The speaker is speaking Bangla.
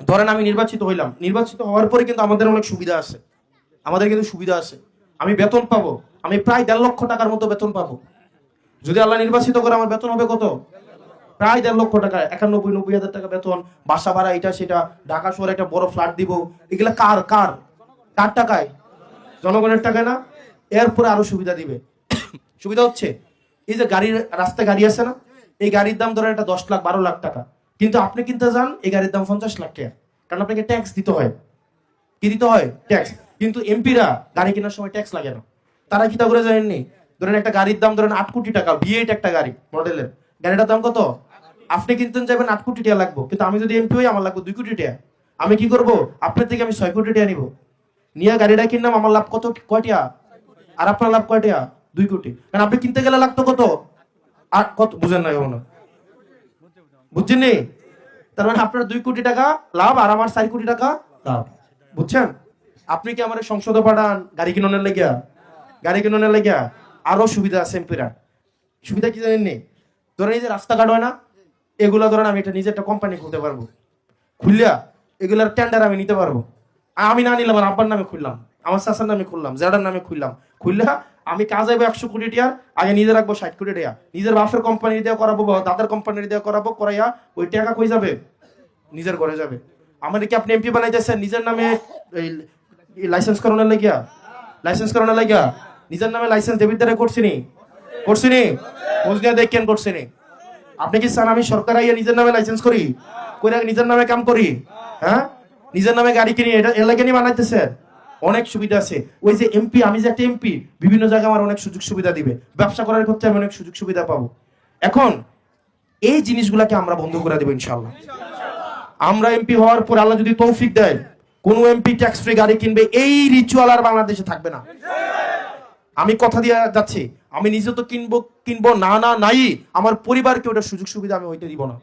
ধরেন আমি নির্বাচিত হইলাম, নির্বাচিত হওয়ার পরে কিন্তু আমাদের অনেক সুবিধা আছে, আমাদের কিন্তু সুবিধা আছে। আমি বেতন পাবো, আমি প্রায় 1.5 লক্ষ টাকার মতো বেতন পাবো। যদি আল্লাহ নির্বাচিত করে আমার বেতন হবে কত? প্রায় 1.5 লক্ষ টাকা, 91-90 হাজার টাকা বেতন, বাসা ভাড়া এটা সেটা, ঢাকা শহরে একটা বড় ফ্ল্যাট দিব। এগুলা কার কার কার টাকায়? জনগণের টাকায় না? এরপরে আরো সুবিধা দিবে। সুবিধা হচ্ছে এই যে গাড়ির, রাস্তায় গাড়ি আছে না, এই গাড়ির দাম ধরেন এটা 10 লাখ 12 লাখ টাকা, কিন্তু আপনি কিনতে যান এই গাড়ির দাম 50 লাখ টাকা, কারণ আপনাকে ট্যাক্স দিতে হয়। কি দিতে হয়? ট্যাক্স। কিন্তু এমপিরা গাড়ি কেনার সময় ট্যাক্স লাগে না। তারা কি তা করে জানেননি? ধরেন একটা গাড়ির দাম ধরেন 8 কোটি টাকা, V8 একটা গাড়ি মডেলের, গাড়িটার দাম কত? আপনি কিনতে যাবেন 8 কোটি টাকা লাগবে, কিন্তু আমি যদি এমপি হই আমার লাগবে 2 কোটি টাকা। আমি কি করব? আপনার থেকে আমি 6 কোটি টাকা নিব, নিয়ে গাড়িটা কিনলাম, আমার লাভ কত? কয় টাকা? আর আপনার লাভ কয় টাকা? 2 কোটি। কারণ আপনি কিনতে গেলে লাগতো কত? আর কত বুঝেন না কখনো? বুঝছেন নি? তার মানে আপনার 2 কোটি টাকা লাভ আর আমার 4 কোটি টাকা লাভ। বুঝছেন? আপনি কি আমার সংসদে পাঠান গাড়ি কিনোনের লাগিয়া? গাড়ি কিনোনের লাগিয়া আরো সুবিধা আছে এমপিরা। সুবিধা কি জানেননি? ধরেন এই যে রাস্তাঘাট হয় না, এগুলা ধরেন আমি এটা নিজে একটা কোম্পানি খুলতে পারবো, খুললিয়া এগুলার টেন্ডার আমি নিতে পারবো। আমি না নিলাম, আমার আব্বার নামে খুললাম, আমার চাচার নামে খুললাম, জেডার নামে খুললাম, খুললা আমি কাজ আইবো 100 কোটি টাকার, আগে নিজে রাখবো 60 কোটি টাকা, নিজের বাপের কোম্পানি দিয়ে করাবো বা দাদার কোম্পানি দিয়ে করাবো, করাইয়া ওই টাকা কই যাবে? নিজের ঘরে যাবে। আমার কি আপনি এমপি বানাইতেছেন নিজের নামে লাইসেন্স করানোর লাগিয়া? লাইসেন্স করানোর লাগিয়া নিজের নামে লাইসেন্স ডেবিট দ্বারা করছিনি? করছিনি? বুঝলিয়া দেখেন করছিনি? আপনি কি চান আমি সরকার আইয়া নিজের নামে লাইসেন্স করি, করে নিজের নামে কাম করি? হ্যাঁ, নিজের নামে গাড়ি কিনি, এটা এলাকা নিয়ে বানাইতেছেন। অনেক সুবিধা আছে। ওই যে এমপি, আমি যে একটা এমপি, বিভিন্ন জায়গায় আমার অনেক সুযোগ সুবিধা দিবে, ব্যবসা করার ক্ষেত্রে আমি অনেক সুযোগ সুবিধা পাবো। এখন এই জিনিসগুলাকে আমরা বন্ধ করে দেবো ইনশাল্লাহ। আমরা এমপি হওয়ার পর আল্লাহ যদি তৌফিক দেয়, কোন এমপি ট্যাক্স ফ্রি গাড়ি কিনবে, এই রিচুয়াল আর বাংলাদেশে থাকবে না। আমি কথা দিয়ে যাচ্ছি, আমি নিজে তো কিনবো কিনবো না, না নাই, আমার পরিবারকে ওটা সুযোগ সুবিধা আমি হইতে দিব না।